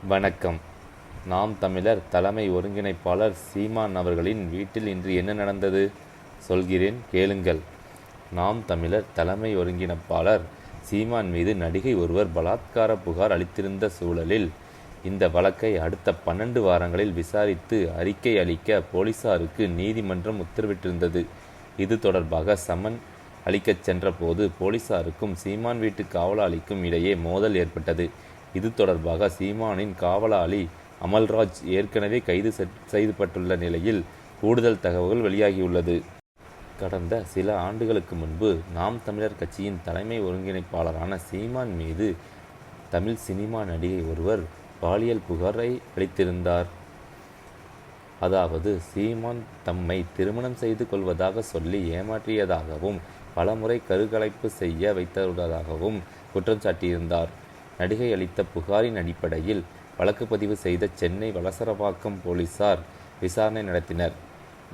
வணக்கம். நாம் தமிழர் தலைமை ஒருங்கிணைப்பாளர் சீமான் அவர்களின் வீட்டில் இன்று என்ன நடந்தது சொல்கிறேன், கேளுங்கள். நாம் தமிழர் தலைமை ஒருங்கிணைப்பாளர் சீமான் மீது நடிகை ஒருவர் பலாத்கார புகார் அளித்திருந்த சூழலில் இந்த வழக்கை அடுத்த 12 வாரங்களில் விசாரித்து அறிக்கை அளிக்க போலீசாருக்கு நீதிமன்றம் உத்தரவிட்டிருந்தது. இது தொடர்பாக சம்மன் அளிக்கச் சென்றபோது போலீசாருக்கும் சீமான் வீட்டு காவலாளிக்கும் இடையே மோதல் ஏற்பட்டது. இது தொடர்பாக சீமானின் காவலாளி அமல்ராஜ் ஏற்கனவே கைது செய்யப்பட்டுள்ள நிலையில் கூடுதல் தகவல்கள் வெளியாகியுள்ளது. கடந்த சில ஆண்டுகளுக்கு முன்பு நாம் தமிழர் கட்சியின் தலைமை ஒருங்கிணைப்பாளரான சீமான் மீது தமிழ் சினிமா நடிகை ஒருவர் பாலியல் புகாரை அளித்திருந்தார். அதாவது சீமான் தம்மை திருமணம் செய்து கொள்வதாக சொல்லி ஏமாற்றியதாகவும் பலமுறை கருக்கலைப்பு செய்ய வைத்துள்ளதாகவும் குற்றம் சாட்டியிருந்தார். நடிகை அளித்த புகாரின் அடிப்படையில் வழக்கு பதிவு செய்த சென்னை வளசரவாக்கம் போலீசார் விசாரணை நடத்தினர்.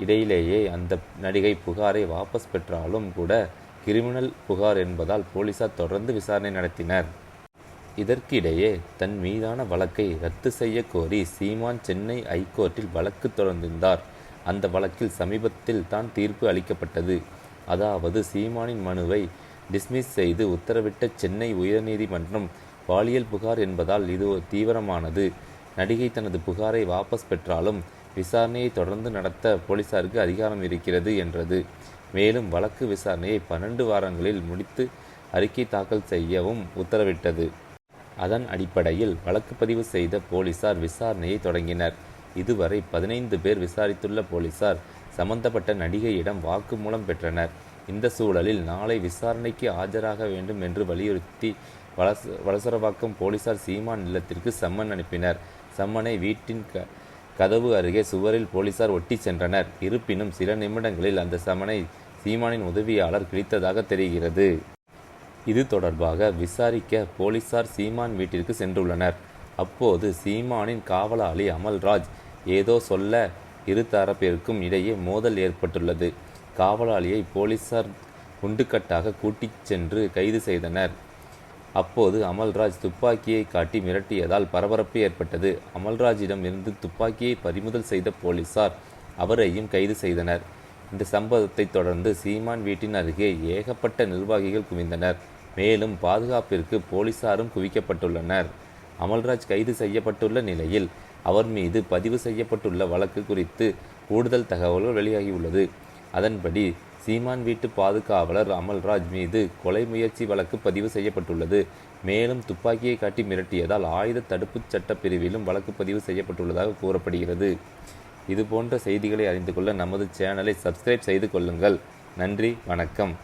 இடையிலேயே அந்த நடிகை புகாரை வாபஸ் பெற்றாலும் கூட கிரிமினல் புகார் என்பதால் போலீசார் தொடர்ந்து விசாரணை நடத்தினர். இதற்கிடையே தன் மீதான வழக்கை ரத்து செய்ய கோரி சீமான் சென்னை ஐகோர்ட்டில் வழக்கு தொடர்ந்திருந்தார். அந்த வழக்கில் சமீபத்தில் தான் தீர்ப்பு அளிக்கப்பட்டது. அதாவது சீமானின் மனுவை டிஸ்மிஸ் செய்து உத்தரவிட்ட சென்னை உயர்நீதிமன்றம் பாலியல் புகார் என்பதால் இது தீவிரமானது. நடிகை தனது புகாரை வாபஸ் பெற்றாலும் விசாரணையை தொடர்ந்து நடத்த போலீசாருக்கு அதிகாரம் இருக்கிறது என்றது. மேலும் வழக்கு விசாரணையை 12 வாரங்களில் முடித்து அறிக்கை தாக்கல் செய்யவும் உத்தரவிட்டது. அதன் அடிப்படையில் வழக்கு பதிவு செய்த போலீசார் விசாரணையை தொடங்கினர். இதுவரை 15 பேர் விசாரித்துள்ள போலீசார் சம்பந்தப்பட்ட நடிகையிடம் வாக்குமூலம் பெற்றனர். இந்த சூழலில் நாளை விசாரணைக்கு ஆஜராக வேண்டும் என்று வலியுறுத்தி வளசரவாக்கம் போலீசார் சீமான் இல்லத்திற்கு சம்மன் அனுப்பினர். சம்மனை வீட்டின் கதவு அருகே சுவரில் போலீசார் ஒட்டி சென்றனர். இருப்பினும் சில நிமிடங்களில் அந்த சம்மனை சீமானின் உதவியாளர் கிழித்ததாக தெரிகிறது. இது தொடர்பாக விசாரிக்க போலீசார் சீமான் வீட்டிற்கு சென்றுள்ளனர். அப்போது சீமானின் காவலாளி அமல்ராஜ் ஏதோ சொல்ல இரு தரப்பிற்கும் இடையே மோதல் ஏற்பட்டுள்ளது. காவலாளியை போலீசார் குண்டுக்கட்டாக கூட்டிச் சென்று கைது செய்தனர். அப்போது அமல்ராஜ் துப்பாக்கியை காட்டி மிரட்டியதால் பரபரப்பு ஏற்பட்டது. அமல்ராஜிடம் இருந்து துப்பாக்கியை பறிமுதல் செய்த போலீசார் அவரையும் கைது செய்தனர். இந்த சம்பவத்தை தொடர்ந்து சீமான் வீட்டின் அருகே ஏகப்பட்ட நிர்வாகிகள் குவிந்தனர். மேலும் பாதுகாப்பிற்கு போலீசாரும் குவிக்கப்பட்டுள்ளனர். அமல்ராஜ் கைது செய்யப்பட்டுள்ள நிலையில் அவர் மீது பதிவு செய்யப்பட்டுள்ள வழக்கு குறித்து கூடுதல் தகவல்கள் வெளியாகியுள்ளது. அதன்படி சீமான் வீட்டு பாதுகாவலர் அமல்ராஜ் மீது கொலை முயற்சி வழக்கு பதிவு செய்யப்பட்டுள்ளது. மேலும் துப்பாக்கியை காட்டி மிரட்டியதால் ஆயுத தடுப்பு சட்ட பிரிவிலும் வழக்கு பதிவு செய்யப்பட்டுள்ளதாக கூறப்படுகிறது. இதுபோன்ற செய்திகளை அறிந்து கொள்ள நமது சேனலை சப்ஸ்கிரைப் செய்து கொள்ளுங்கள். நன்றி, வணக்கம்.